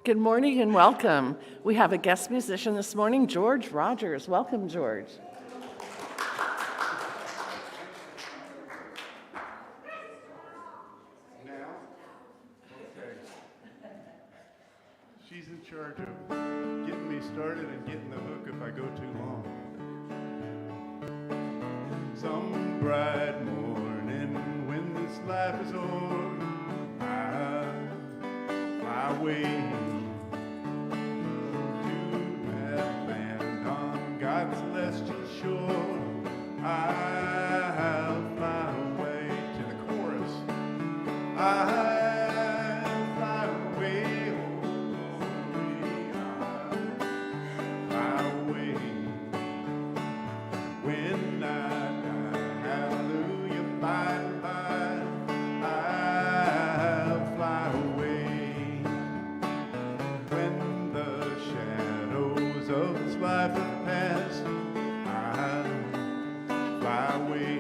Good morning and welcome. We have a guest musician this morning, George Rogers. Welcome, George. Now? Okay. She's in charge of getting me started and getting the hook if I go too long. Some bright morning when this life is o'er, I fly away to that land on God's celestial shore. I'll fly away to the chorus. I'll fly away, oh glory, I'll fly away when I die, hallelujah, by and by, I'll fly away when the shadows of this life have passed, I'll fly away.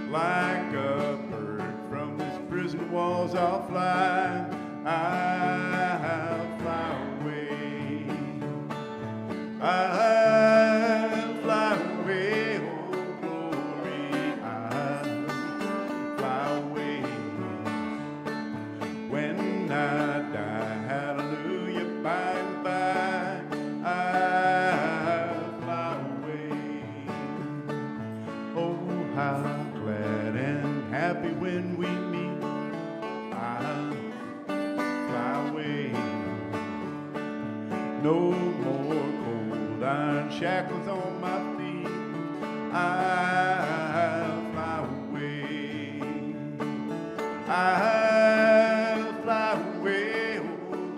Like a bird from these prison walls I'll fly, I'll fly away. I'll fly away, oh glory, I'll fly away. When I die, hallelujah, by and by, I'll fly away. Oh, how glad and happy when we meet, I'll fly away. No more cold iron shackles on my feet, I'll fly away. I'll fly away, oh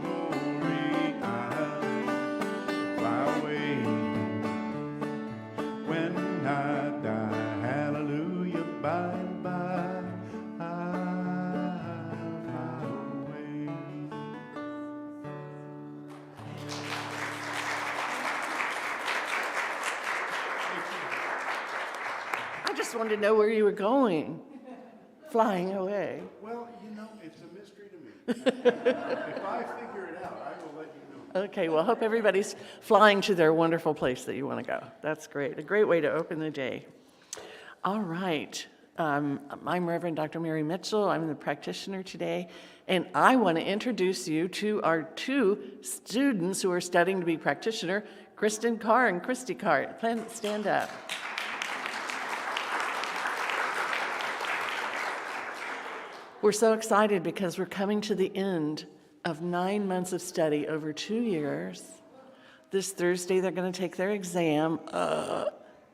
glory, I'll fly away when I die, hallelujah, by and by, I'll fly away. I just wanted to know where you were going. Flying away. Well, you know, it's a mystery to me. If I figure it out, I will let you know. Okay, well, I hope everybody's flying to their wonderful place that you want to go. That's great. A great way to open the day. All right. I'm Reverend Dr. Mary Mitchell. I'm the practitioner today, and I want to introduce you to our two students who are studying to be practitioner, Kristen Carr and Christy Carr. Stand up. We're so excited because we're coming to the end of 9 months of study over 2 years. This Thursday, they're going to take their exam.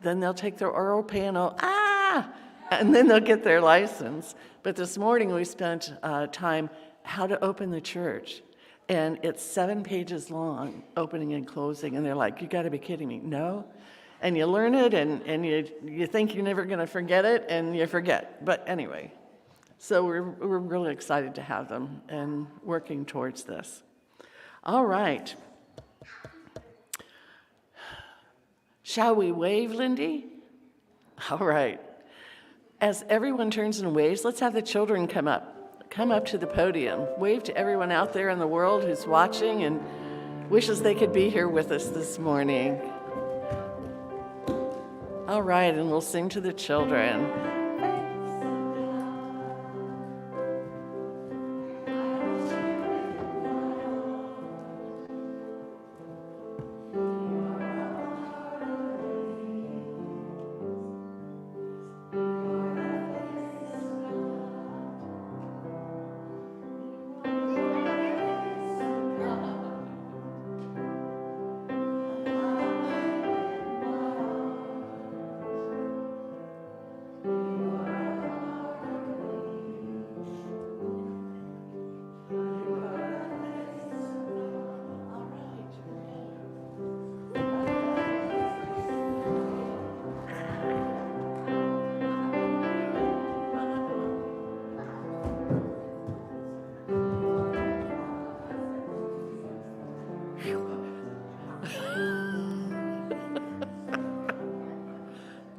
Then they'll take their oral panel. And then they'll get their license. But this morning, we spent time how to open the church. And it's 7 pages long, opening and closing. And they're like, you got to be kidding me. No. And you learn it, and you think you're never going to forget it, and you forget. But anyway. So we're really excited to have them and working towards this. All right. Shall we wave, Lindy? All right. As everyone turns and waves, let's have the children come up to the podium. Wave to everyone out there in the world who's watching and wishes they could be here with us this morning. All right, and we'll sing to the children.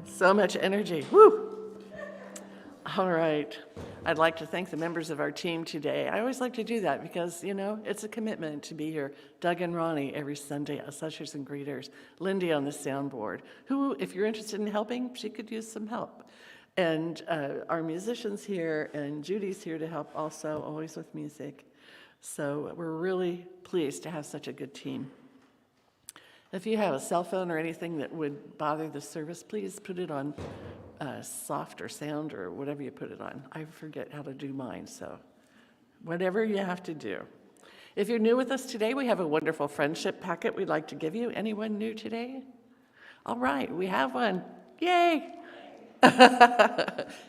So much energy. Woo! All right. I'd like to thank the members of our team today. I always like to do that because, it's a commitment to be here. Doug and Ronnie every Sunday as ushers and greeters. Lindy on the soundboard, who, if you're interested in helping, she could use some help. And our musicians here, and Judy's here to help also, always with music. So we're really pleased to have such a good team. If you have a cell phone or anything that would bother the service, please put it on soft or sound or whatever you put it on. I forget how to do mine, so whatever you have to do. If you're new with us today, we have a wonderful friendship packet we'd like to give you. Anyone new today? All right, we have one. Yay!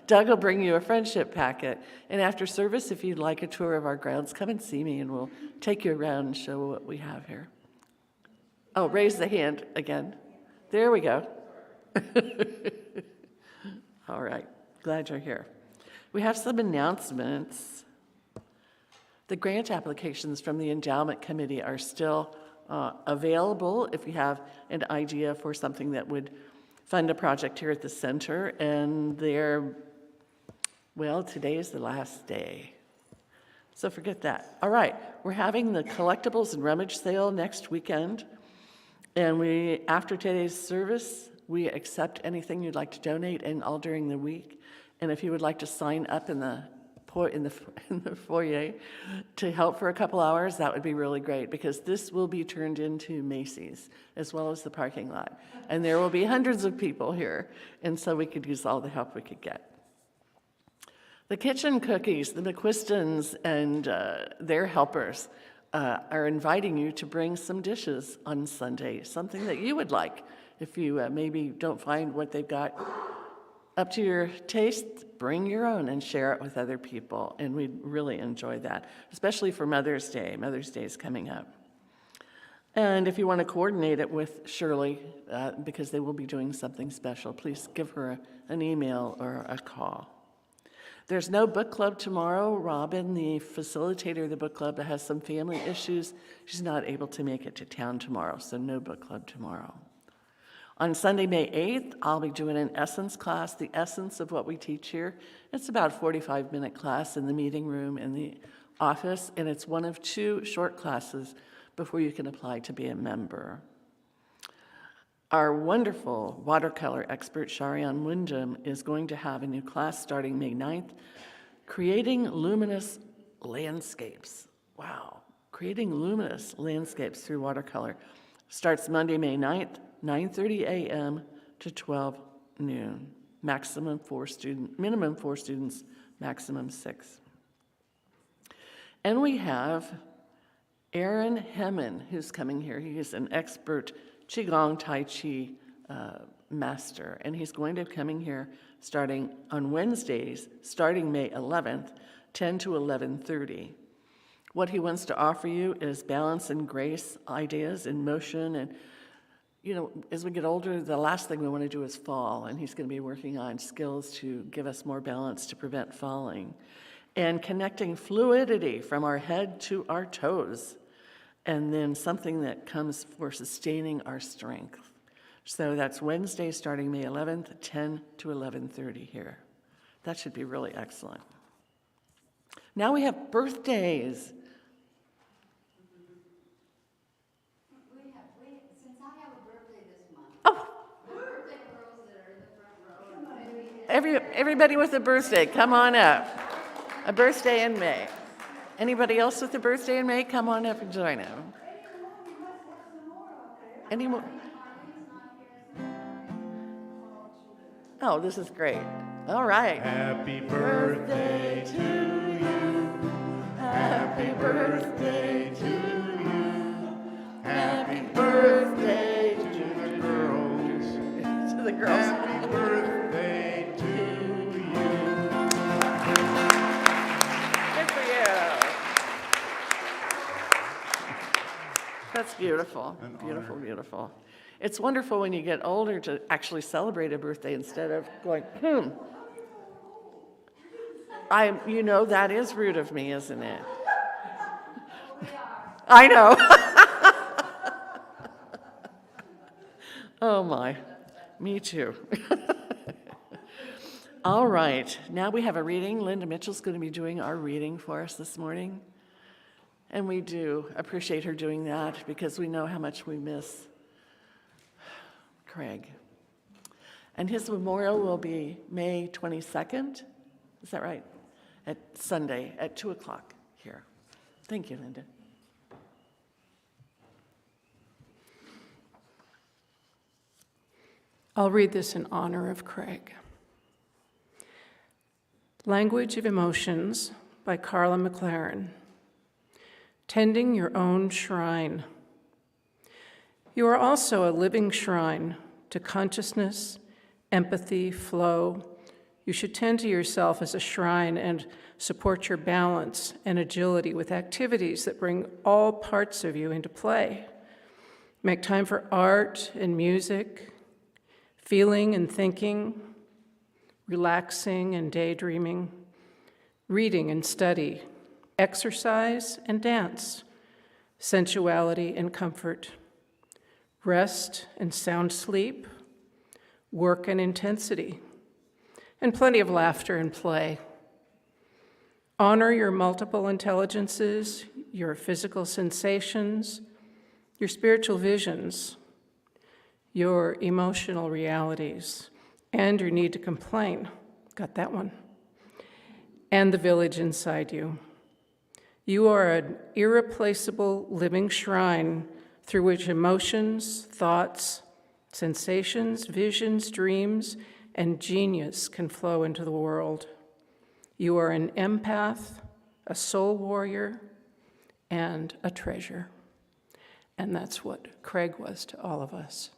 Doug will bring you a friendship packet. And after service, if you'd like a tour of our grounds, come and see me and we'll take you around and show what we have here. Oh, raise the hand again. There we go. All right, glad you're here. We have some announcements. The grant applications from the Endowment Committee are still available if you have an idea for something that would fund a project here at the center. And today is the last day. So forget that. All right, we're having the collectibles and rummage sale next weekend. And after today's service, we accept anything you'd like to donate and all during the week. And if you would like to sign up in the foyer to help for a couple hours, that would be really great because this will be turned into Macy's as well as the parking lot. And there will be hundreds of people here. And so we could use all the help we could get. The kitchen cookies, the McQuistons and their helpers are inviting you to bring some dishes on Sunday, something that you would like. If you maybe don't find what they've got up to your taste, bring your own and share it with other people. And we'd really enjoy that, especially for Mother's Day. Mother's Day is coming up. And if you want to coordinate it with Shirley, because they will be doing something special, please give her an email or a call. There's no book club tomorrow. Robin, the facilitator of the book club, has some family issues. She's not able to make it to town tomorrow, so no book club tomorrow. On Sunday, May 8th, I'll be doing an essence class, the essence of what we teach here. It's about a 45-minute class in the meeting room in the office, and it's one of 2 short classes before you can apply to be a member. Our wonderful watercolor expert, Sharian Wyndham, is going to have a new class starting May 9th, Creating Luminous Landscapes. Wow, Creating Luminous Landscapes through Watercolor. Starts Monday, May 9th, 9:30 a.m. to 12 noon. Minimum 4 students, maximum 6. And we have Aaron Hemmen, who's coming here. He is an expert Qigong Tai Chi master, and he's going to be coming here starting on Wednesdays, starting May 11th, 10 to 11:30. What he wants to offer you is balance and grace ideas in motion. And, as we get older, the last thing we want to do is fall, and he's going to be working on skills to give us more balance to prevent falling. And connecting fluidity from our head to our toes. And then something that comes for sustaining our strength. So that's Wednesday starting May 11th, 10 to 11:30 here. That should be really excellent. Now we have birthdays. Since I have a birthday this month. Oh, Birthday girls that are in the front row. everybody with a birthday, come on up. A birthday in May. Anybody else with a birthday in May? Come on up and join them. Any more? Oh, this is great. All right. Happy birthday to you. Happy birthday to you. Happy birthday to the girls. To the girls. Happy birthday to you. Good for you. That's beautiful. An Beautiful, honor. beautiful. It's wonderful when you get older to actually celebrate a birthday instead of going, that is rude of me, isn't it? I know. Oh my, me too. All right, now we have a reading. Linda Mitchell's going to be doing our reading for us this morning. And we do appreciate her doing that because we know how much we miss Craig. And his memorial will be May 22nd. Is that right? At Sunday at 2 o'clock here. Thank you, Linda. I'll read this in honor of Craig. Language of Emotions by Carla McLaren. Tending your own shrine. You are also a living shrine to consciousness, empathy, flow. You should tend to yourself as a shrine and support your balance and agility with activities that bring all parts of you into play. Make time for art and music, feeling and thinking, relaxing and daydreaming, reading and study, exercise and dance, sensuality and comfort, rest and sound sleep, work and intensity, and plenty of laughter and play. Honor your multiple intelligences, your physical sensations, your spiritual visions, your emotional realities, and your need to complain. Got that one. And the village inside you. You are an irreplaceable living shrine through which emotions, thoughts, sensations, visions, dreams, and genius can flow into the world. You are an empath, a soul warrior, and a treasure. And that's what Craig was to all of us.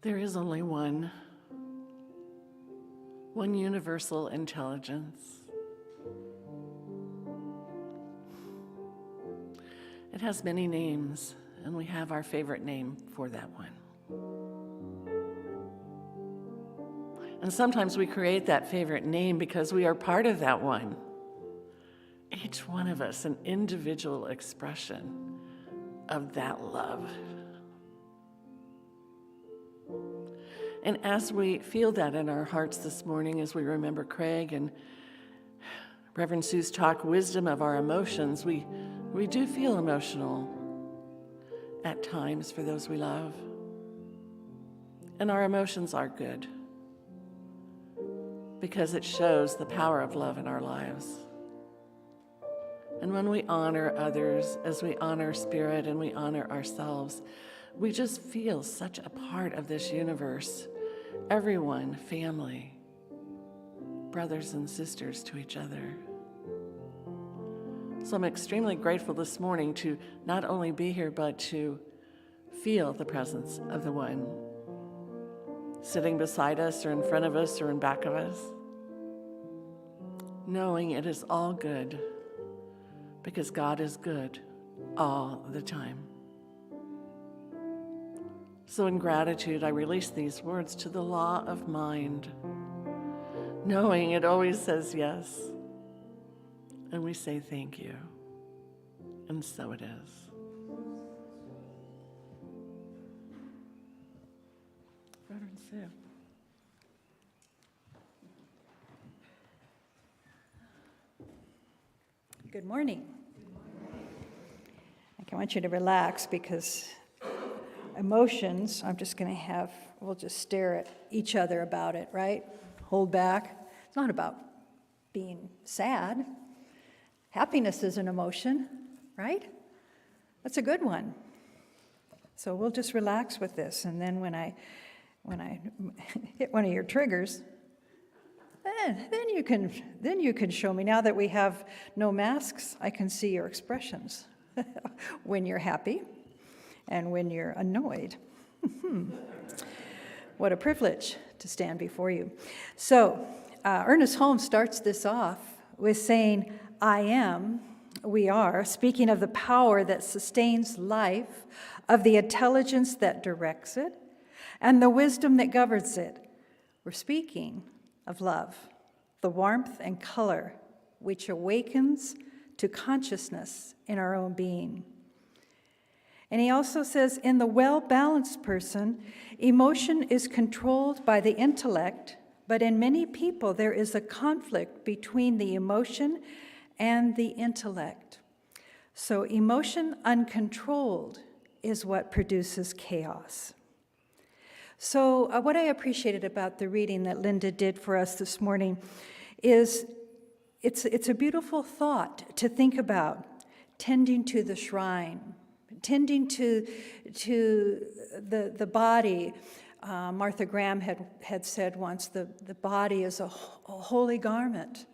There is only one universal intelligence. It has many names, and we have our favorite name for that one. And sometimes we create that favorite name because we are part of that one. Each one of us an individual expression of that love. And as we feel that in our hearts this morning, as we remember Craig and Reverend Sue's talk, wisdom of our emotions, we do feel emotional at times for those we love. And our emotions are good because it shows the power of love in our lives. And when we honor others, as we honor Spirit and we honor ourselves, we just feel such a part of this universe. Everyone, family, brothers and sisters to each other. So I'm extremely grateful this morning to not only be here, but to feel the presence of the one sitting beside us or in front of us or in back of us, knowing it is all good because God is good all the time. So in gratitude, I release these words to the law of mind, knowing it always says yes. And we say thank you. And so it is. Reverend Sue. Good morning. I want you to relax because emotions, we'll just stare at each other about it, right? Hold back. It's not about being sad. Happiness is an emotion, right? That's a good one. So we'll just relax with this, and then when I hit one of your triggers, then you can show me. Now that we have no masks, I can see your expressions when you're happy and when you're annoyed. What a privilege to stand before you. So, Ernest Holmes starts this off with saying, I am, we are, speaking of the power that sustains life, of the intelligence that directs it, and the wisdom that governs it. We're speaking of love, the warmth and color which awakens to consciousness in our own being. And he also says, in the well-balanced person, emotion is controlled by the intellect, but in many people there is a conflict between the emotion and the intellect. So emotion uncontrolled is what produces chaos. So what I appreciated about the reading that Linda did for us this morning is it's a beautiful thought to think about, tending to the shrine, tending to the body. Martha Graham had said once, the body is a holy garment.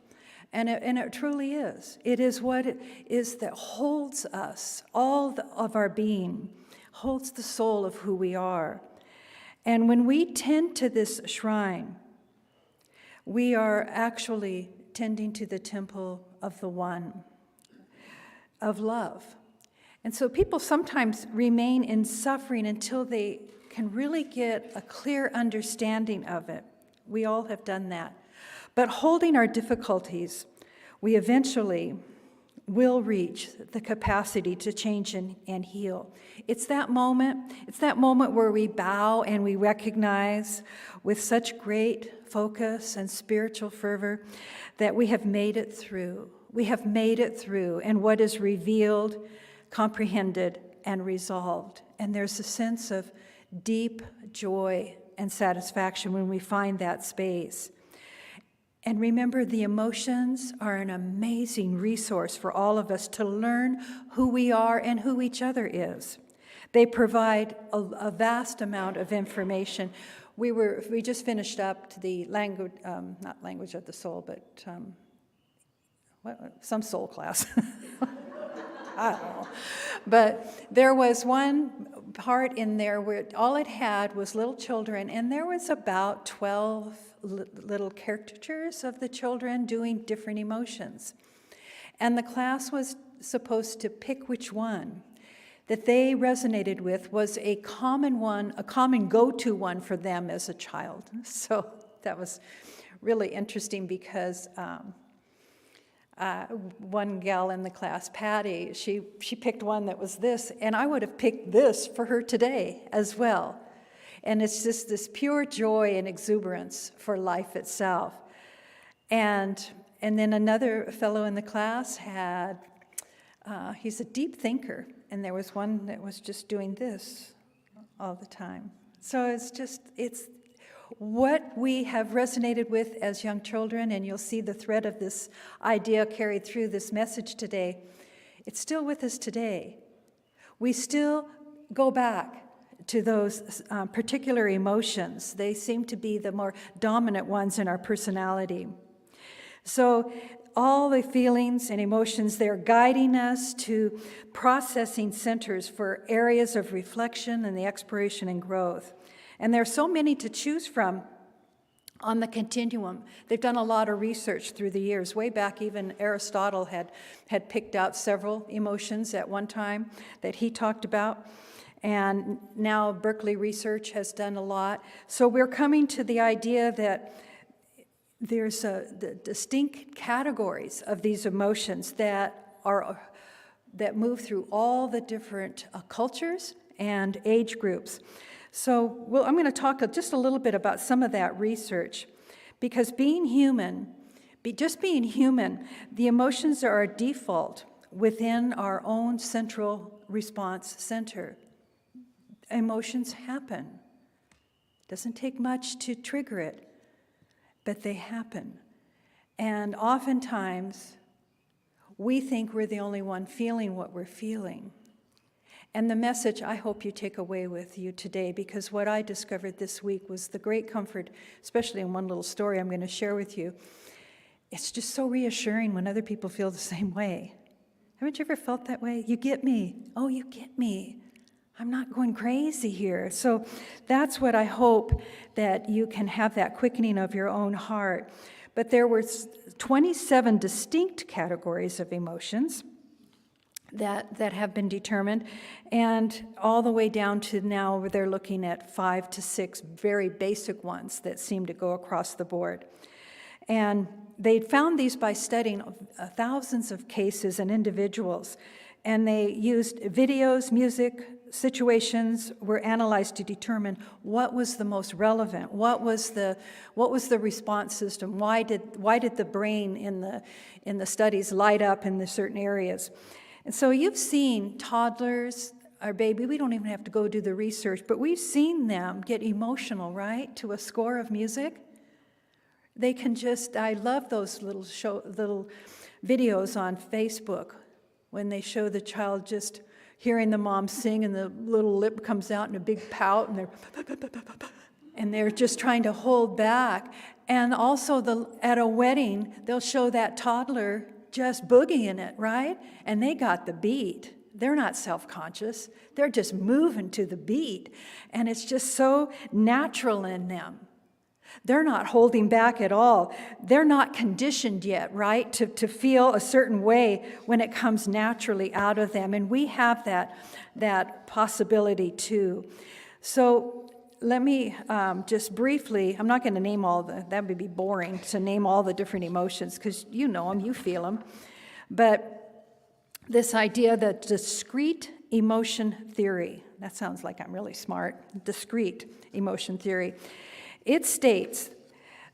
And it truly is. It is what it is that holds us, of our being, holds the soul of who we are. And when we tend to this shrine, we are actually tending to the temple of the one, of love. And so people sometimes remain in suffering until they can really get a clear understanding of it. We all have done that. But holding our difficulties, we eventually will reach the capacity to change and heal. It's that moment where we bow and we recognize with such great focus and spiritual fervor that we have made it through. We have made it through, and what is revealed, comprehended, and resolved. And there's a sense of deep joy and satisfaction when we find that space. And remember, the emotions are an amazing resource for all of us to learn who we are and who each other is. They provide a vast amount of information. We just finished up the language, not language of the soul, but some soul class. I don't know. But there was one part in there where all it had was little children, and there was about 12 little caricatures of the children doing different emotions. And the class was supposed to pick which one that they resonated with was a common one, a common go-to one for them as a child. So that was really interesting because one gal in the class, Patty, she picked one that was this, and I would have picked this for her today as well. And it's just this pure joy and exuberance for life itself. And then another fellow in the class had, he's a deep thinker, and there was one that was just doing this all the time. So it's what we have resonated with as young children, and you'll see the thread of this idea carried through this message today. It's still with us today. We still go back to those particular emotions. They seem to be the more dominant ones in our personality. So all the feelings and emotions, they're guiding us to processing centers for areas of reflection and the exploration and growth. And there are so many to choose from on the continuum. They've done a lot of research through the years. Way back, even Aristotle had picked out several emotions at one time that he talked about. And now Berkeley Research has done a lot. So we're coming to the idea that there's the distinct categories of these emotions that move through all the different cultures and age groups. So I'm going to talk just a little bit about some of that research, because being human, the emotions are our default within our own central response center. Emotions happen. Doesn't take much to trigger it, but they happen. And oftentimes, we think we're the only one feeling what we're feeling. And the message I hope you take away with you today, because what I discovered this week was the great comfort, especially in one little story I'm going to share with you. It's just so reassuring when other people feel the same way. Haven't you ever felt that way? You get me. Oh, you get me. I'm not going crazy here. So that's what I hope, that you can have that quickening of your own heart. But there were 27 distinct categories of emotions that have been determined, and all the way down to now where they're looking at 5 to 6 very basic ones that seem to go across the board. And they found these by studying thousands of cases and individuals, and they used videos, music, situations were analyzed to determine what was the most relevant, what was the response system, why did the brain in the studies light up in the certain areas. And so you've seen toddlers, our baby, we don't even have to go do the research, but we've seen them get emotional, right, to a score of music. They can just, I love those little videos on Facebook when they show the child just hearing the mom sing and the little lip comes out in a big pout and they're just trying to hold back. And also at a wedding, they'll show that toddler just boogieing it, right? And they got the beat. They're not self-conscious. They're just moving to the beat. And it's just so natural in them. They're not holding back at all. They're not conditioned yet, right, to feel a certain way when it comes naturally out of them. And we have that possibility too. So let me just briefly, I'm not going to name that would be boring to name all the different emotions, because you know them, you feel them. But this idea that discrete emotion theory, that sounds like I'm really smart, discrete emotion theory. It states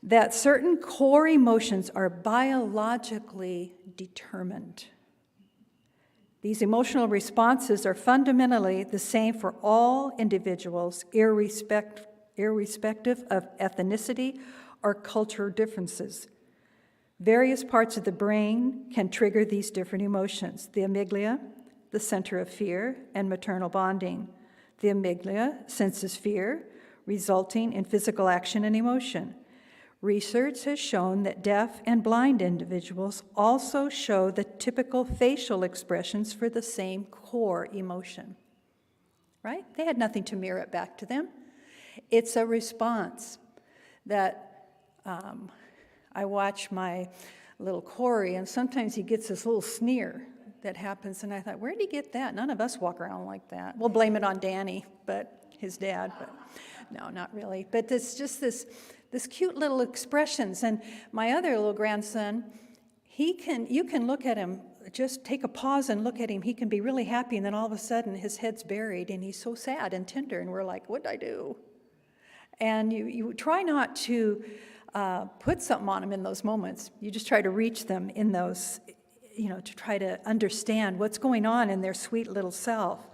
that certain core emotions are biologically determined. These emotional responses are fundamentally the same for all individuals, irrespective of ethnicity or cultural differences. Various parts of the brain can trigger these different emotions. The amygdala, the center of fear and maternal bonding. The amygdala senses fear, resulting in physical action and emotion. Research has shown that deaf and blind individuals also show the typical facial expressions for the same core emotion. Right? They had nothing to mirror it back to them. It's a response that I watch my little Corey, and sometimes he gets this little sneer that happens, and I thought, where did he get that? None of us walk around like that. We'll blame it on Danny, but his dad, but no, not really. But it's just this cute little expressions. And my other little grandson, you can look at him, just take a pause and look at him. He can be really happy, and then all of a sudden his head's buried, and he's so sad and tender, and we're like, what'd I do? And you try not to put something on him in those moments. You just try to reach them in those, to try to understand what's going on in their sweet little self.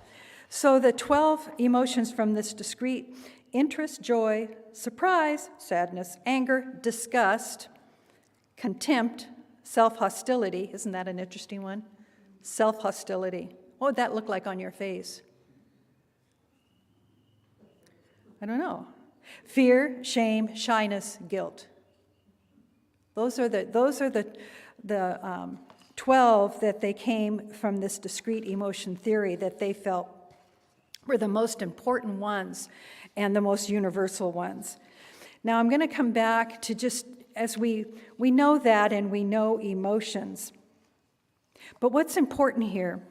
So the 12 emotions from this discrete: interest, joy, surprise, sadness, anger, disgust, contempt, self-hostility. Isn't that an interesting one? Self-hostility. What would that look like on your face? I don't know. Fear, shame, shyness, guilt. Those are the 12 that they came from this discrete emotion theory that they felt were the most important ones and the most universal ones. Now I'm going to come back to just as we know that, and we know emotions. But what's important here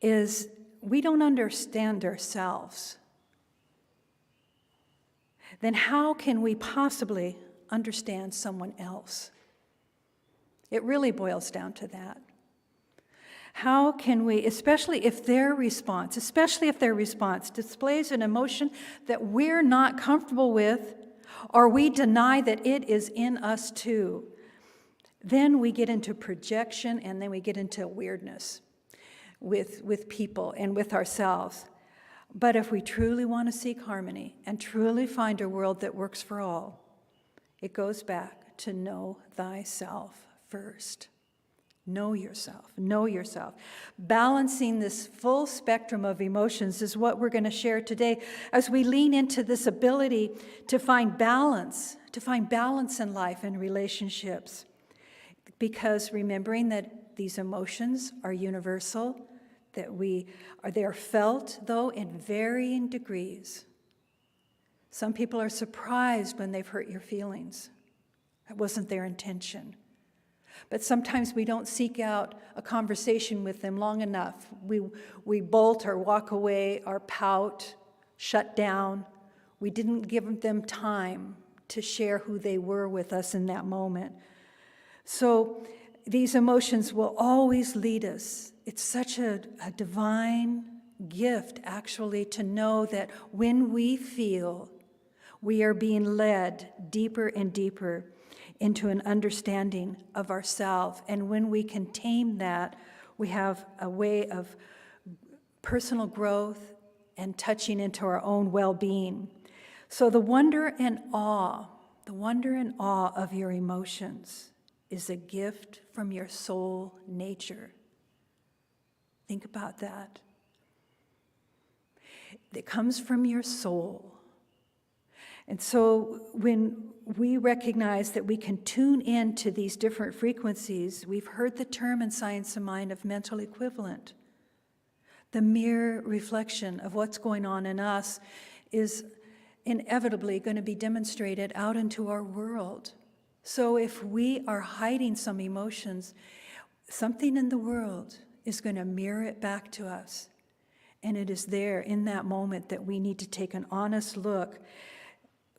is we don't understand ourselves. Then how can we possibly understand someone else? It really boils down to that. How can we, especially if their response displays an emotion that we're not comfortable with, or we deny that it is in us too, then we get into projection, and then we get into weirdness with people and with ourselves. But if we truly want to seek harmony and truly find a world that works for all, it goes back to know thyself first. Know yourself. Know yourself. Balancing this full spectrum of emotions is what we're going to share today as we lean into this ability to find balance in life and relationships. Because remembering that these emotions are universal, that they are felt, though, in varying degrees. Some people are surprised when they've hurt your feelings. That wasn't their intention. But sometimes we don't seek out a conversation with them long enough. We bolt or walk away or pout, shut down. We didn't give them time to share who they were with us in that moment. So these emotions will always lead us. It's such a divine gift, actually, to know that when we feel, we are being led deeper and deeper into an understanding of ourselves. And when we can tame that, we have a way of personal growth and touching into our own well-being. So the wonder and awe of your emotions is a gift from your soul nature. Think about that. It comes from your soul. And so when we recognize that we can tune in to these different frequencies, we've heard the term in Science of Mind of mental equivalent. The mere reflection of what's going on in us is inevitably going to be demonstrated out into our world. So if we are hiding some emotions, something in the world is going to mirror it back to us. And it is there in that moment that we need to take an honest look.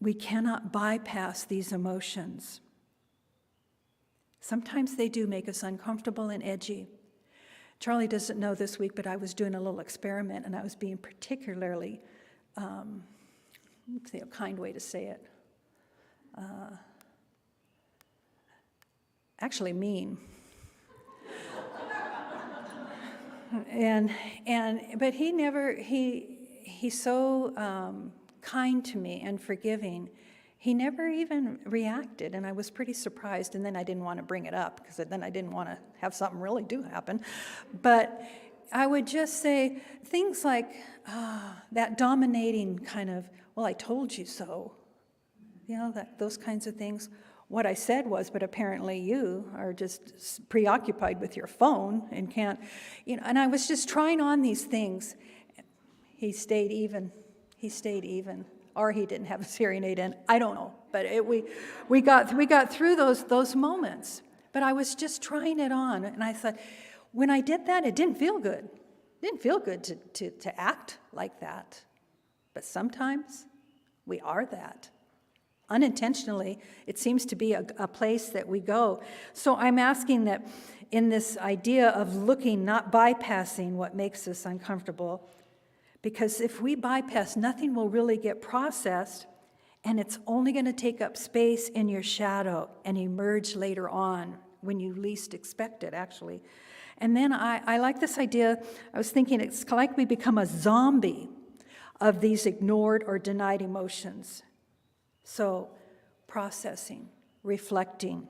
We cannot bypass these emotions. Sometimes they do make us uncomfortable and edgy. Charlie doesn't know this week, but I was doing a little experiment, and I was being particularly, let's say a kind way to say it, actually mean. But he's so kind to me and forgiving. He never even reacted, and I was pretty surprised, and then I didn't want to bring it up, because then I didn't want to have something really do happen. But I would just say things like that dominating kind of, well, I told you so, those kinds of things. What I said was, but apparently you are just preoccupied with your phone and can't, and I was just trying on these things. He stayed even. Or he didn't have his hearing aid in. I don't know, but we got through those moments. But I was just trying it on, and I thought, when I did that, it didn't feel good. It didn't feel good to act like that. But sometimes we are that. Unintentionally, it seems to be a place that we go. So I'm asking that in this idea of looking, not bypassing what makes us uncomfortable, because if we bypass, nothing will really get processed, and it's only going to take up space in your shadow and emerge later on when you least expect it, actually. And then I like this idea. I was thinking it's like we become a zombie of these ignored or denied emotions. So processing, reflecting,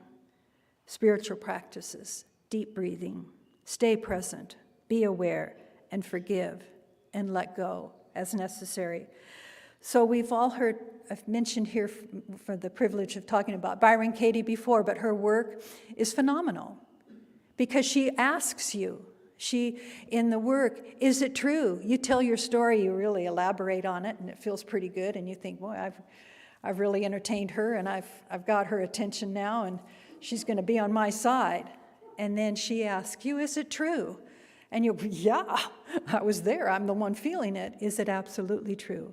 spiritual practices, deep breathing, stay present, be aware, and forgive, and let go as necessary. So we've all heard, I've mentioned here for the privilege of talking about Byron Katie before, but her work is phenomenal because she asks you, in the work, is it true? You tell your story, you really elaborate on it, and it feels pretty good, and you think, boy, I've really entertained her, and I've got her attention now, and she's going to be on my side. And then she asks you, is it true? And you, yeah, I was there. I'm the one feeling it. Is it absolutely true?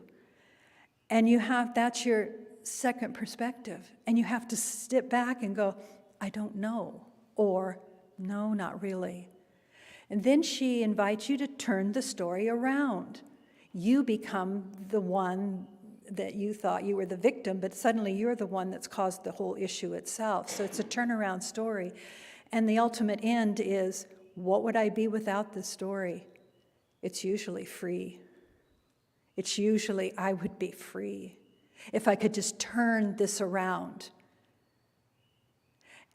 And that's your second perspective. And you have to step back and go, I don't know. Or, no, not really. And then she invites you to turn the story around. You become the one that you thought you were the victim, but suddenly you're the one that's caused the whole issue itself. So it's a turnaround story. And the ultimate end is, what would I be without this story? It's usually free. It's usually, I would be free if I could just turn this around.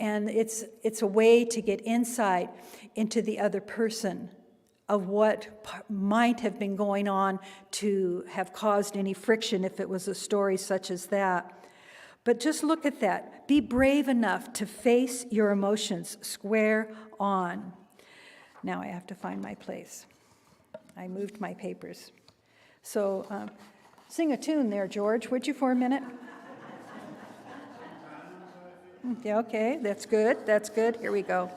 And it's a way to get insight into the other person of what might have been going on to have caused any friction if it was a story such as that. But just look at that. Be brave enough to face your emotions square on. Now I have to find my place. I moved my papers. So sing a tune there, George, would you, for a minute? Yeah, okay, that's good, that's good. Here we go.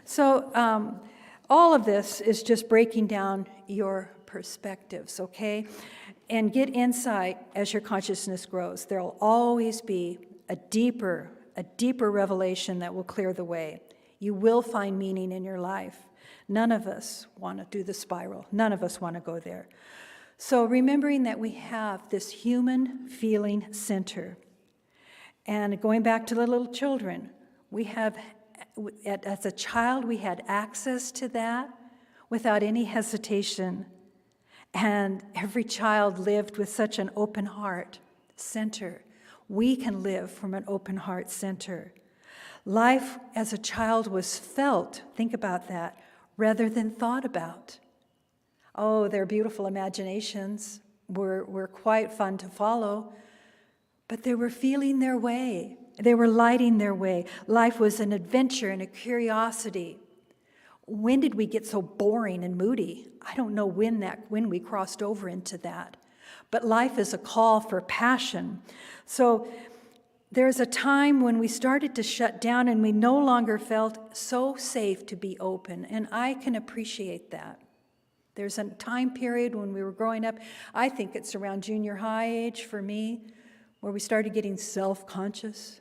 So all of this is just breaking down your perspectives, okay? And get insight as your consciousness grows. There will always be a deeper revelation that will clear the way. You will find meaning in your life. None of us want to do the spiral. None of us want to go there. So remembering that we have this human feeling center. And going back to the little children, we have, as a child, we had access to that without any hesitation. And every child lived with such an open heart center. We can live from an open heart center. Life as a child was felt, think about that, rather than thought about. Oh, their beautiful imaginations were quite fun to follow, but they were feeling their way. They were lighting their way. Life was an adventure and a curiosity. When did we get so boring and moody? I don't know when we crossed over into that. But life is a call for passion. So there's a time when we started to shut down and we no longer felt so safe to be open. And I can appreciate that. There's a time period when we were growing up, I think it's around junior high age for me, where we started getting self-conscious,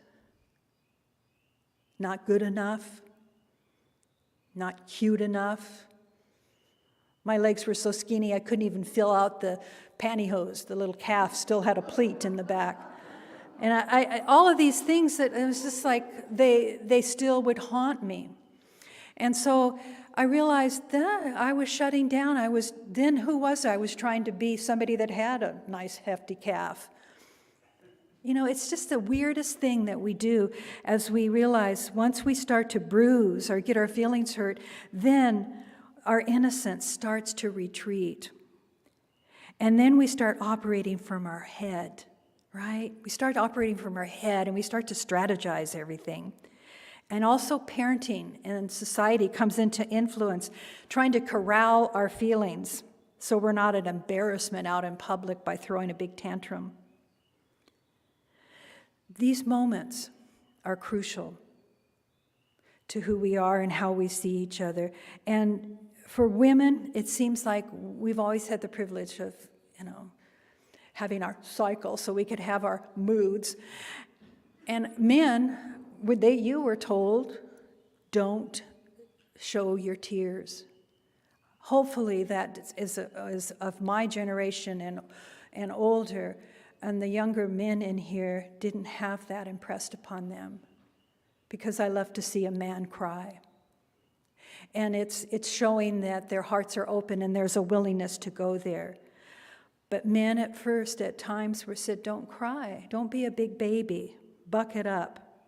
not good enough, not cute enough. My legs were so skinny I couldn't even fill out the pantyhose. The little calf still had a pleat in the back. And I all of these things that it was just like they still would haunt me. And so I realized that I was shutting down. Who was I? I was trying to be somebody that had a nice hefty calf. You know, it's just the weirdest thing that we do as we realize once we start to bruise or get our feelings hurt, then our innocence starts to retreat. And then we start operating from our head, right? We start operating from our head and we start to strategize everything. And also parenting and society comes into influence, trying to corral our feelings so we're not an embarrassment out in public by throwing a big tantrum. These moments are crucial to who we are and how we see each other. And for women, it seems like we've always had the privilege of, having our cycle so we could have our moods. And men, you were told, don't show your tears. Hopefully that is of my generation and older. And the younger men in here didn't have that impressed upon them, because I love to see a man cry. And it's showing that their hearts are open and there's a willingness to go there. But men at first, at times, were said, don't cry, don't be a big baby, buck it up.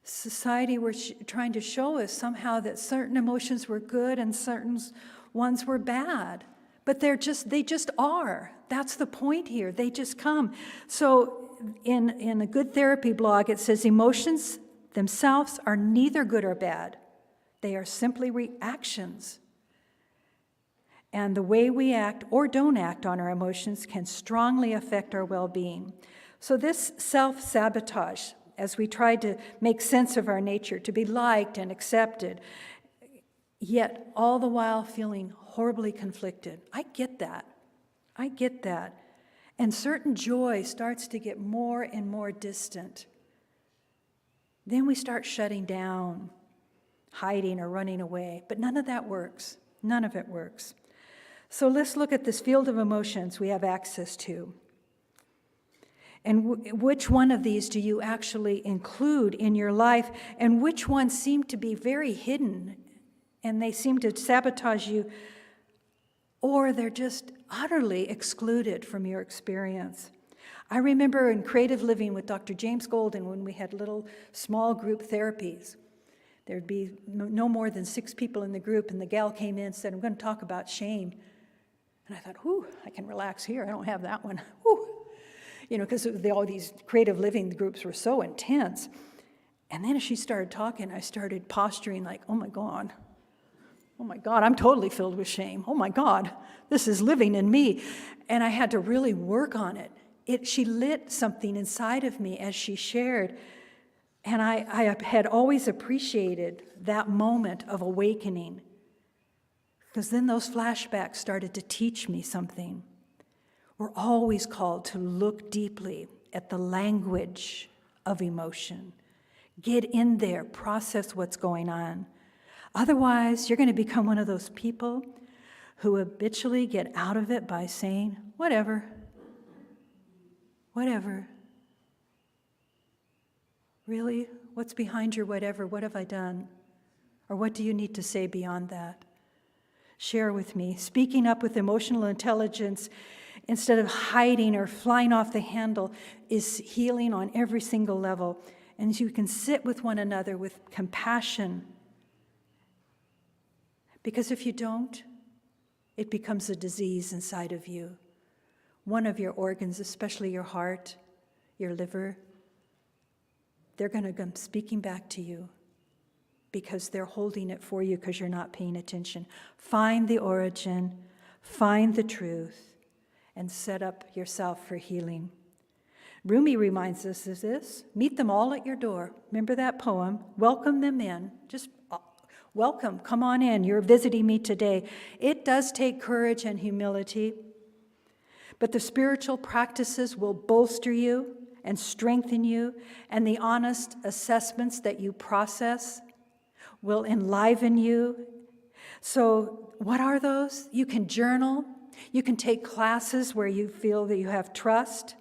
Society were trying to show us somehow that certain emotions were good and certain ones were bad. But they just are. That's the point here. They just come. So in a good therapy blog, it says emotions themselves are neither good or bad. They are simply reactions. And the way we act or don't act on our emotions can strongly affect our well-being. So this self-sabotage, as we try to make sense of our nature, to be liked and accepted, yet all the while feeling horribly conflicted. I get that. And certain joy starts to get more and more distant. Then we start shutting down, hiding or running away. But none of that works. None of it works. So let's look at this field of emotions we have access to. And which one of these do you actually include in your life? And which ones seem to be very hidden and they seem to sabotage you, or they're just utterly excluded from your experience? I remember in creative living with Dr. James Golden when we had little small group therapies. There'd be no more than 6 people in the group, and the gal came in and said, I'm going to talk about shame. And I thought, whew, I can relax here. I don't have that one. Whew. You know, because all these creative living groups were so intense. And then as she started talking, I started posturing like, oh my God, I'm totally filled with shame. Oh my God, this is living in me. And I had to really work on it. She lit something inside of me as she shared. And I had always appreciated that moment of awakening, because then those flashbacks started to teach me something. We're always called to look deeply at the language of emotion. Get in there, process what's going on. Otherwise, you're going to become one of those people who habitually get out of it by saying, whatever. Really? What's behind your whatever? What have I done? Or what do you need to say beyond that? Share with me. Speaking up with emotional intelligence instead of hiding or flying off the handle is healing on every single level. And you can sit with one another with compassion. Because if you don't, it becomes a disease inside of you. One of your organs, especially your heart, your liver, they're going to come speaking back to you because they're holding it for you because you're not paying attention. Find the origin, find the truth, and set up yourself for healing. Rumi reminds us of this. Meet them all at your door. Remember that poem? Welcome them in. Just welcome. Come on in. You're visiting me today. It does take courage and humility, but the spiritual practices will bolster you and strengthen you, and the honest assessments that you process will enliven you. So what are those? You can journal. You can take classes where you feel that you have trust.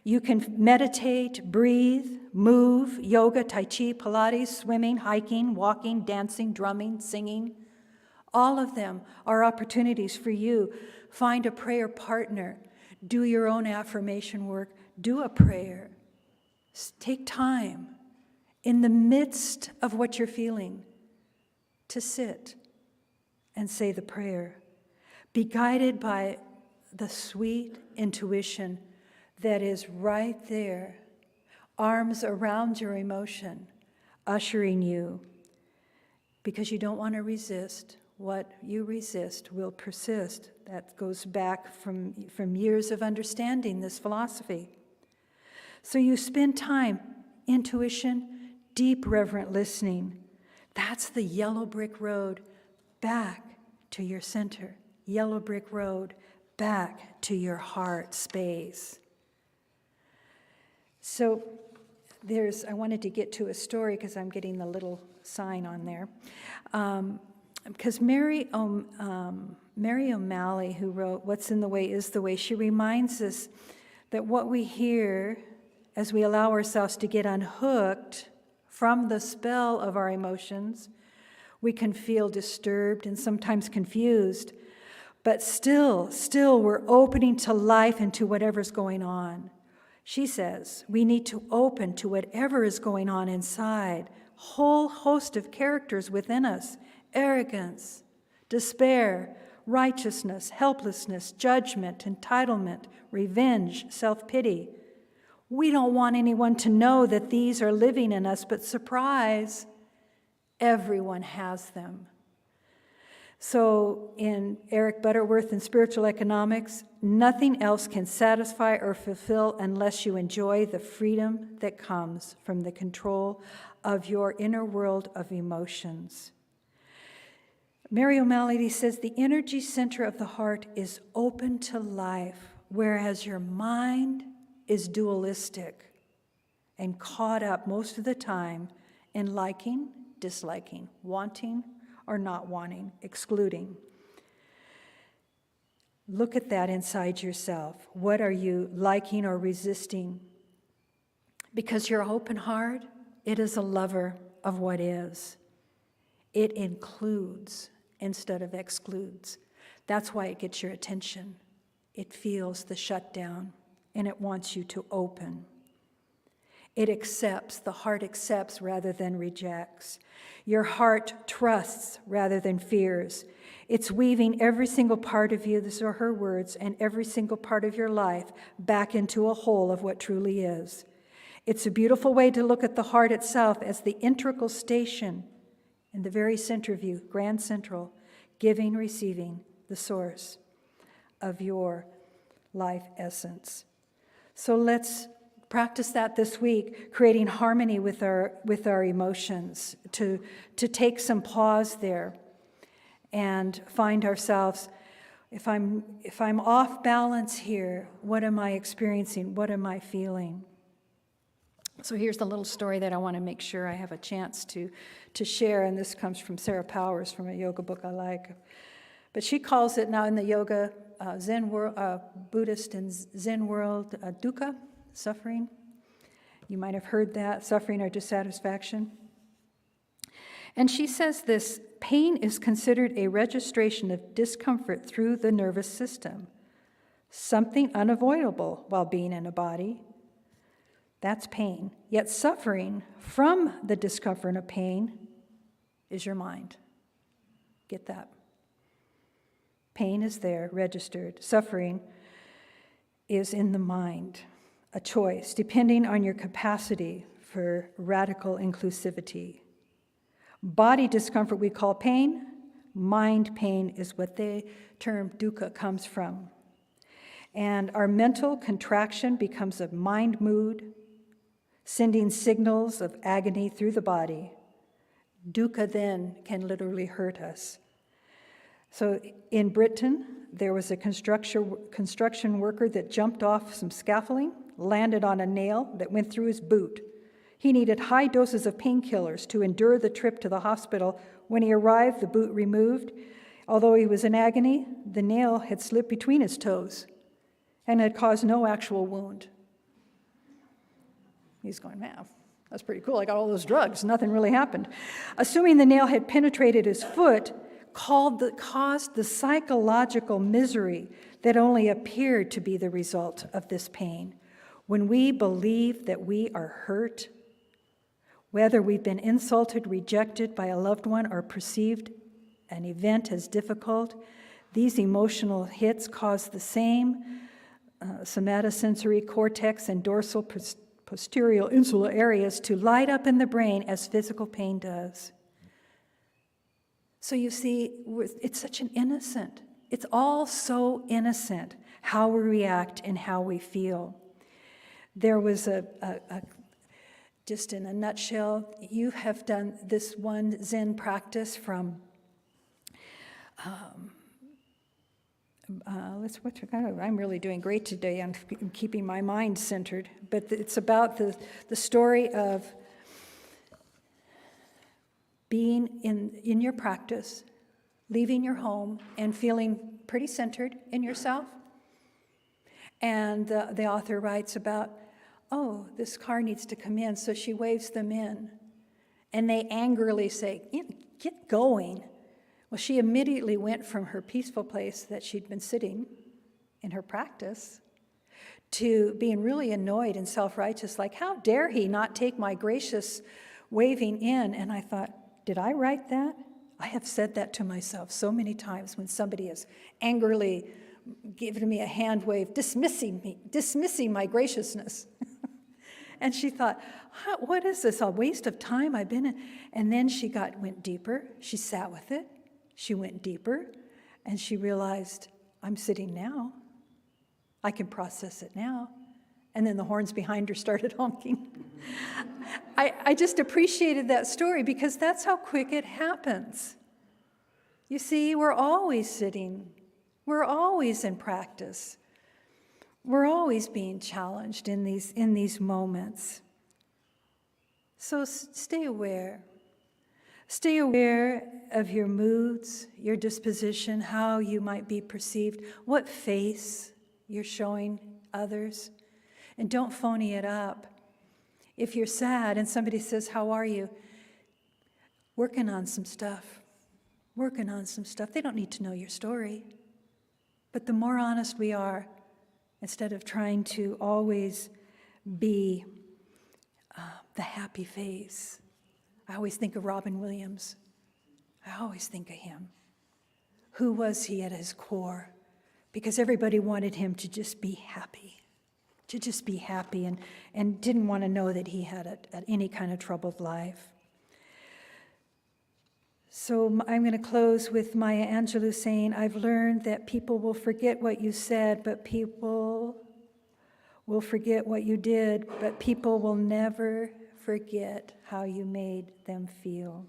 You can meditate, breathe, move, yoga, tai chi, Pilates, swimming, hiking, walking, dancing, drumming, singing. All of them are opportunities for you. Find a prayer partner. Do your own affirmation work. Do a prayer. Take time in the midst of what you're feeling to sit and say the prayer. Be guided by the sweet intuition that is right there, arms around your emotion, ushering you, because you don't want to resist. What you resist will persist. That goes back from years of understanding this philosophy. So you spend time, intuition, deep reverent listening. That's the yellow brick road back to your center. Yellow brick road back to your heart space. So I wanted to get to a story because I'm getting the little sign on there. Because Mary O'Malley, who wrote What's in the Way is the Way, she reminds us that what we hear as we allow ourselves to get unhooked from the spell of our emotions, we can feel disturbed and sometimes confused, but still we're opening to life and to whatever's going on. She says we need to open to whatever is going on inside, whole host of characters within us: arrogance, despair, righteousness, helplessness, judgment, entitlement, revenge, self-pity. We don't want anyone to know that these are living in us, but surprise, everyone has them. So in Eric Butterworth in Spiritual Economics, nothing else can satisfy or fulfill unless you enjoy the freedom that comes from the control of your inner world of emotions. Mary O'Malley says the energy center of the heart is open to life, whereas your mind is dualistic and caught up most of the time in liking, disliking, wanting, or not wanting, excluding. Look at that inside yourself. What are you liking or resisting? Because your open heart, it is a lover of what is. It includes instead of excludes. That's why it gets your attention. It feels the shutdown. and it wants you to open. It accepts, the heart accepts rather than rejects. Your heart trusts rather than fears. It's weaving every single part of you, these are her words, and every single part of your life back into a whole of what truly is. It's a beautiful way to look at the heart itself as the integral station in the very center of you, grand central, giving, receiving, the source of your life essence. So let's practice that this week, creating harmony with our emotions, to take some pause there and find ourselves, if I'm off balance here, what am I experiencing? What am I feeling? So here's the little story that I want to make sure I have a chance to share, and this comes from Sarah Powers from a yoga book I like. But she calls it now in the yoga, Zen world, Buddhist and Zen world, dukkha, suffering. You might have heard that, suffering or dissatisfaction. And she says this: pain is considered a registration of discomfort through the nervous system, something unavoidable while being in a body. That's pain. Yet suffering from the discomfort of pain is your mind. Get that? Pain is there, registered. Suffering is in the mind, a choice, depending on your capacity for radical inclusivity. Body discomfort we call pain. Mind pain is what the term dukkha comes from. And our mental contraction becomes a mind mood, sending signals of agony through the body. Dukkha then can literally hurt us. So in Britain, there was a construction worker that jumped off some scaffolding, landed on a nail that went through his boot. He needed high doses of painkillers to endure the trip to the hospital. When he arrived, the boot removed. Although he was in agony, the nail had slipped between his toes and had caused no actual wound. He's going, man, that's pretty cool. I got all those drugs. Nothing really happened. Assuming the nail had penetrated his foot, caused the psychological misery that only appeared to be the result of this pain. When we believe that we are hurt, whether we've been insulted, rejected by a loved one, or perceived an event as difficult, these emotional hits cause the same somatosensory cortex and dorsal posterior insular areas to light up in the brain as physical pain does. So you see, it's such an innocent. It's all so innocent, how we react and how we feel. There was just in a nutshell, you have done this one Zen practice from, I'm really doing great today. I'm keeping my mind centered. But it's about the story of being in your practice, leaving your home, and feeling pretty centered in yourself. And the author writes about, oh, this car needs to come in, so she waves them in. And they angrily say, get going. Well, she immediately went from her peaceful place that she'd been sitting in her practice to being really annoyed and self-righteous, like, how dare he not take my gracious waving in? And I thought, did I write that? I have said that to myself so many times when somebody has angrily given me a hand wave, dismissing my graciousness. And she thought, what is this, a waste of time I've been in? And then she went deeper. She sat with it. She went deeper, and she realized, I'm sitting now. I can process it now. And then the horns behind her started honking. I just appreciated that story because that's how quick it happens. You see, we're always sitting. We're always in practice. We're always being challenged in these moments. So stay aware. Stay aware of your moods, your disposition, how you might be perceived, what face you're showing others. And don't phony it up. If you're sad and somebody says, how are you? Working on some stuff. They don't need to know your story. But the more honest we are, instead of trying to always be the happy face. I always think of Robin Williams. I always think of him. Who was he at his core? Because everybody wanted him to just be happy. And didn't want to know that he had any kind of troubled life. So I'm going to close with Maya Angelou saying, I've learned that people will forget what you said, but people will forget what you did, but people will never forget how you made them feel.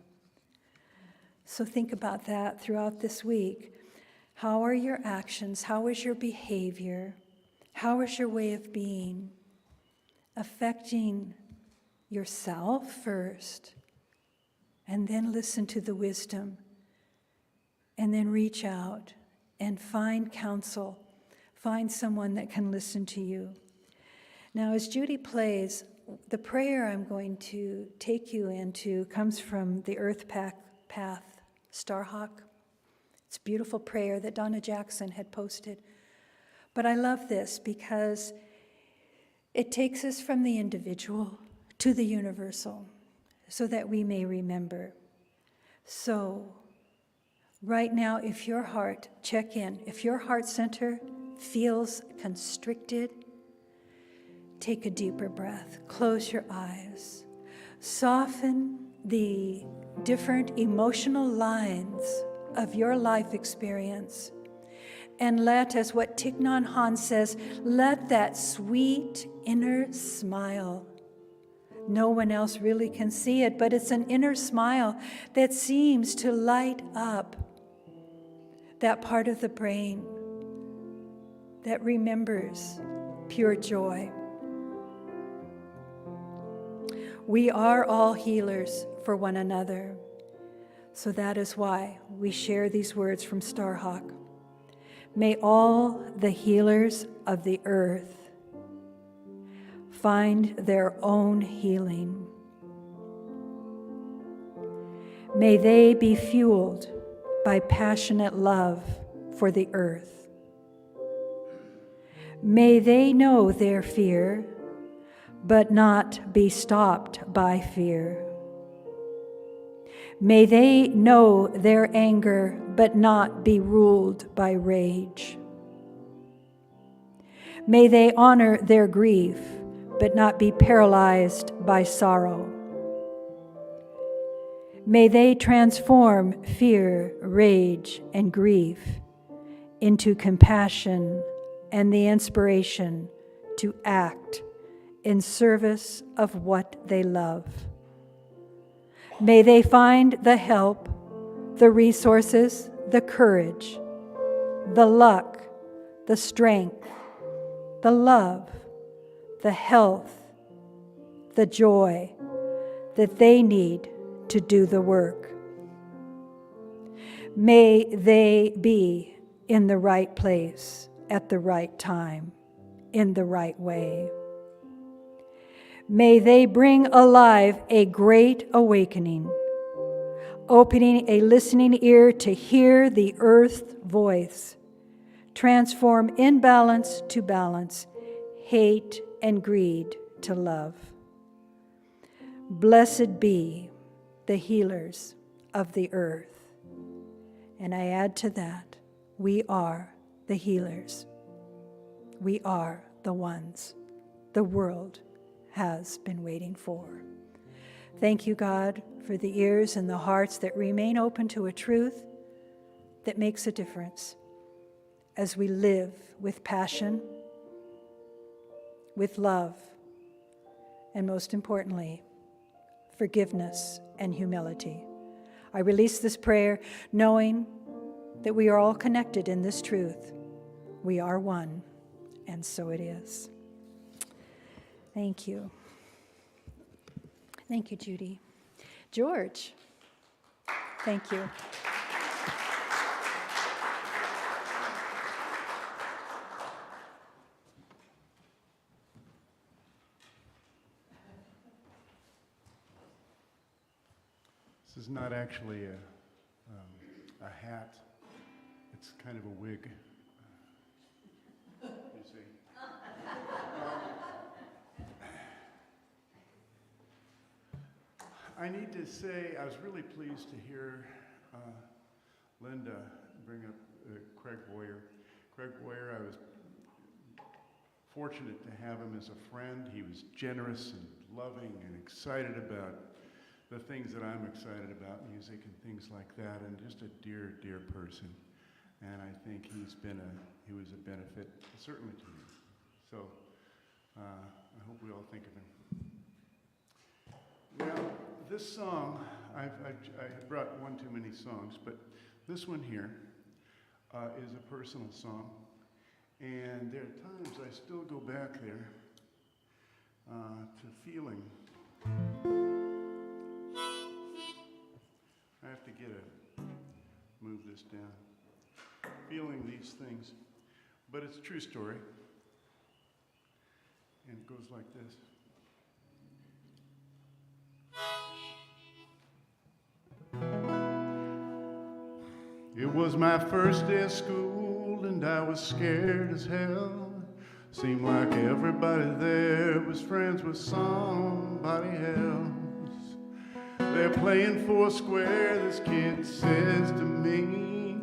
So think about that throughout this week. How are your actions? How is your behavior? How is your way of being affecting yourself first? And then listen to the wisdom. And then reach out and find counsel. Find someone that can listen to you. Now, as Judy plays, the prayer I'm going to take you into comes from the Earth Path Starhawk. It's a beautiful prayer that Donna Jackson had posted. But I love this because it takes us from the individual to the universal so that we may remember. So, right now, if your heart, check in, if your heart center feels constricted, take a deeper breath, close your eyes, soften the different emotional lines of your life experience. And let, as what Thich Nhat Hanh says, let that sweet inner smile. No one else really can see it, but it's an inner smile that seems to light up that part of the brain that remembers pure joy. We are all healers for one another. So that is why we share these words from Starhawk. May all the healers of the earth find their own healing. May they be fueled by passionate love for the earth. May they know their fear, but not be stopped by fear. May they know their anger, but not be ruled by rage. May they honor their grief, but not be paralyzed by sorrow. May they transform fear, rage, and grief into compassion and the inspiration to act in service of what they love. May they find the help, the resources, the courage, the luck, the strength, the love, the health, the joy that they need to do the work. May they be in the right place at the right time, in the right way. May they bring alive a great awakening, opening a listening ear to hear the earth's voice, transform imbalance to balance, hate and greed to love. Blessed be the healers of the earth. And I add to that, we are the healers. We are the ones the world has been waiting for. Thank you, God, for the ears and the hearts that remain open to a truth that makes a difference as we live with passion, with love, and most importantly, forgiveness and humility. I release this prayer knowing that we are all connected in this truth. We are one, and so it is. Thank you. Thank you, Judy. George, thank you. This is not actually a hat. It's kind of a wig. You see? I need to say I was really pleased to hear Linda bring up Craig Boyer. Craig Boyer, I was fortunate to have him as a friend. He was generous and loving and excited about the things that I'm excited about, music and things like that, and just a dear, dear person. And I think he was a benefit, certainly to me. So I hope we all think of him. Now, this song, I brought one too many songs, but this one here is a personal song. And there are times I still go back there to feeling. I have to move this down. Feeling these things. But it's a true story. And it goes like this. It was my first day of school and I was scared as hell. Seemed like everybody there was friends with somebody else. They're playing Foursquare, this kid says to me,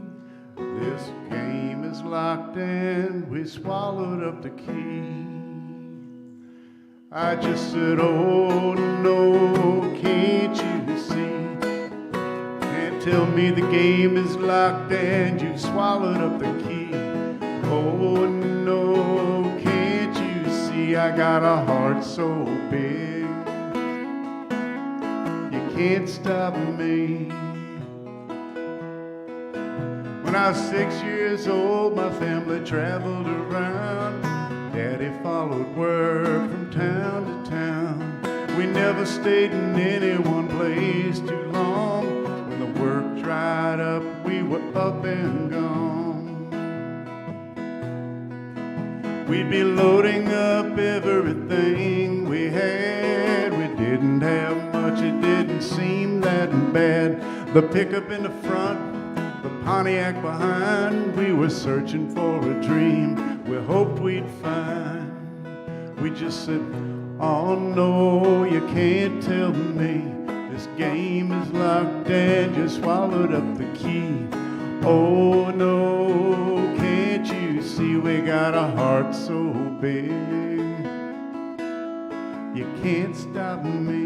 this game is locked and we swallowed up the key. I just said, oh no, can't you see? Can't tell me the game is locked and you swallowed up the key. Oh no, can't you see? I got a heart so big, you can't stop me. When I was 6 years old, my family traveled around. Daddy followed work from town to town. We never stayed in any one place too long. When the work dried up, we were up and gone. We'd be loading up everything we had. We didn't have much, it didn't seem that bad. The pickup in the front, the Pontiac behind, we were searching for a dream we hoped we'd find. We just said, oh no, you can't tell me this game is locked and you swallowed up the key. Oh no, can't you see we got a heart so big, you can't stop me.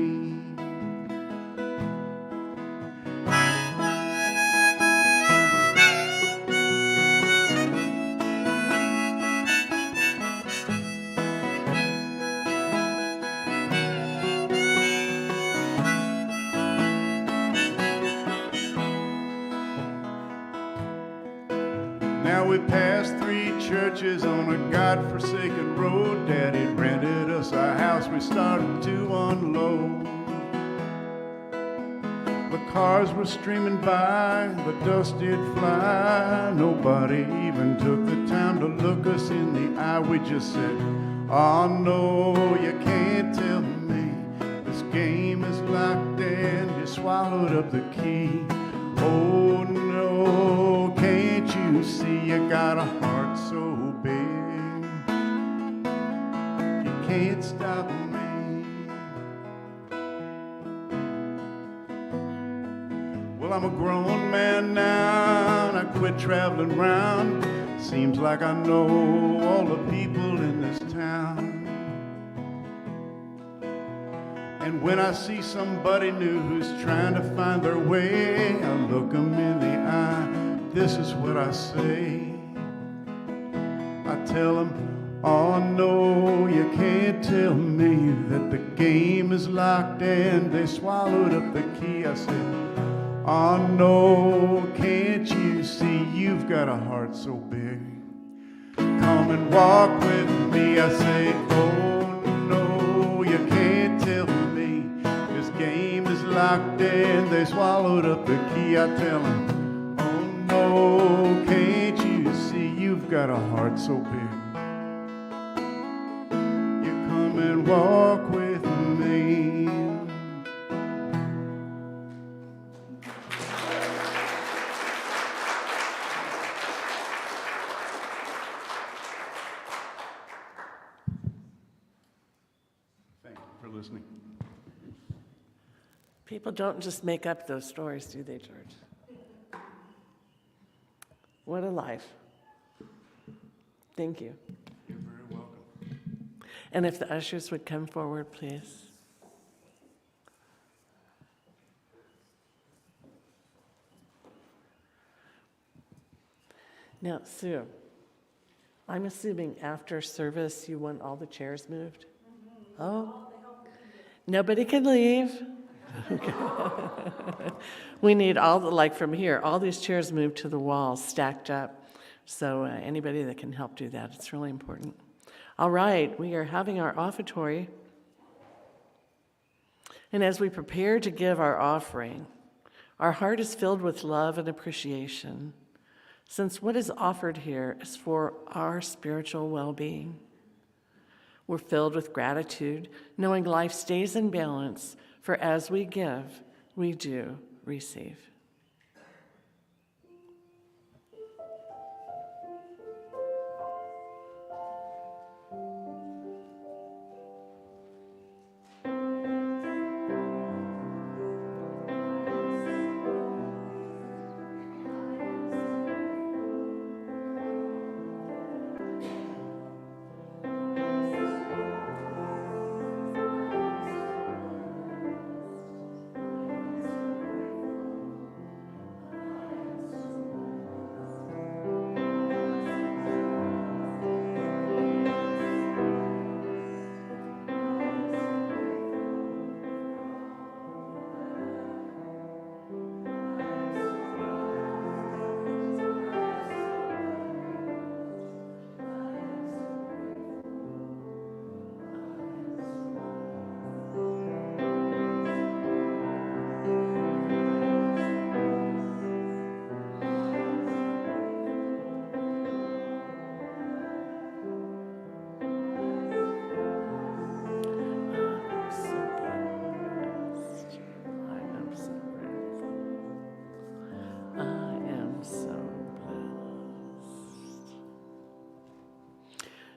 Now we passed 3 churches on a God-forsaken road. Daddy rented us a house, we started to unload. The cars were streaming by, the dust did fly. Nobody even took the time to look us in the eye. We just said, oh no, you can't tell me this game is locked and you swallowed up the key. Oh no, can't you see you got a heart so big, you can't stop me. Well, I'm a grown man now and I quit traveling around. Seems like I know all the people in this town. And when I see somebody new who's trying to find their way, I look them in the eye, this is what I say. I tell them, oh no, you can't tell me that the game is locked and they swallowed up the key. I said, oh no, can't you see you've got a heart so big? Come and walk with me. I say, oh no, you can't tell me this game is locked and they swallowed up the key. I tell them, oh no, can't you see you've got a heart so big? You come and walk with me. Thank you for listening. People don't just make up those stories, do they, George? What a life. Thank you. You're very welcome. And if the ushers would come forward, please. Now, Sue, I'm assuming after service you want all the chairs moved? Oh, nobody can leave. We need all the, like from here, all these chairs moved to the wall, stacked up. So anybody that can help do that, it's really important. All right, we are having our offertory. And as we prepare to give our offering, our heart is filled with love and appreciation, since what is offered here is for our spiritual well-being. We're filled with gratitude, knowing life stays in balance, for as we give, we do receive.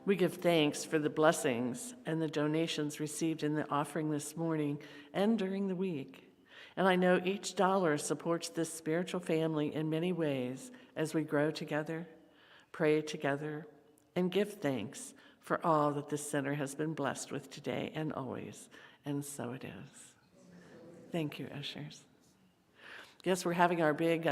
We give thanks for the blessings and the donations received in the offering this morning and during the week. And I know each dollar supports this spiritual family in many ways as we grow together, pray together, and give thanks for all that this center has been blessed with today and always. And so it is. Thank you, ushers. Yes, we're having our big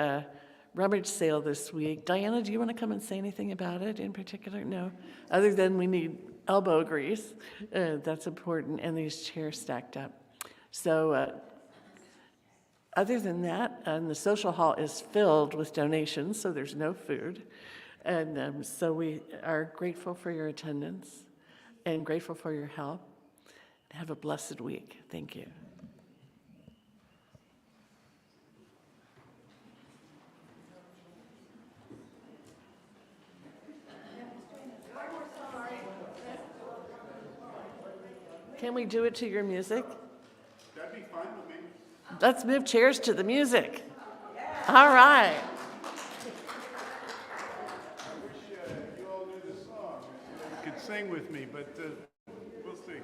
rummage sale this week. Diana, do you want to come and say anything about it in particular? No, other than we need elbow grease. That's important, and these chairs stacked up. So other than that, the social hall is filled with donations, so there's no food. And so we are grateful for your attendance and grateful for your help. Have a blessed week. Thank you. Can we do it to your music? That'd be fine with me. Let's move chairs to the music. All right. I wish you all knew the song. You could sing with me, but we'll see.